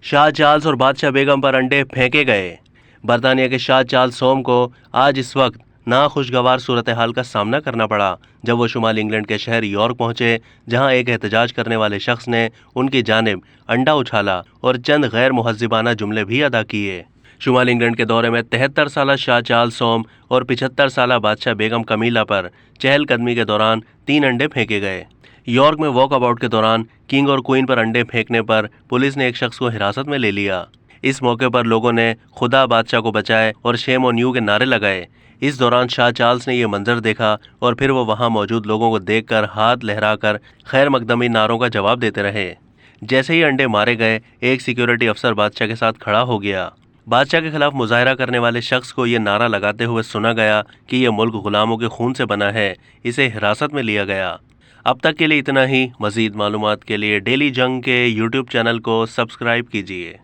Shah Charles और बादशाह बेगम पर अंडे फेंके गए। बरतानिया के शाह चार्ल्स सोम को आज इस वक्त नाखुशगवार सूरत हाल का सामना करना पड़ा जब वो शुमाली इंग्लैंड के शहर यॉर्क पहुंचे, जहां एक एहतजाज करने वाले शख्स ने उनकी जानिब अंडा उछाला और चंद गैर मुहज्जिबाना जुमले भी अदा किए। शुमाली इंग्लैंड के दौरे में 73 साला शाह चार्ल्स सोम और 75 साला बादशाह बेगम कमीला पर चहलकदमी के दौरान 3 अंडे फेंके गए। यॉर्क में वॉकअबाउट के दौरान किंग और क्वीन पर अंडे फेंकने पर पुलिस ने एक शख्स को हिरासत में ले लिया। इस मौके पर लोगों ने खुदा बादशाह को बचाए और शेम ऑन यू के नारे लगाए। इस दौरान शाह चार्ल्स ने यह मंजर देखा और फिर वो वहां मौजूद लोगों को देखकर हाथ लहराकर खैर मकदमी नारों का जवाब देते रहे। जैसे ही अंडे मारे गए, एक सिक्योरिटी अफसर बादशाह के साथ खड़ा हो गया। बादशाह के खिलाफ मुजाहरा करने वाले शख्स को ये नारा लगाते हुए सुना गया कि यह मुल्क गुलामों के खून से बना है, इसे हिरासत में लिया गया। अब तक के लिए इतना ही। मज़ीद मालूमात के लिए डेली जंग के यूट्यूब चैनल को सब्सक्राइब कीजिए।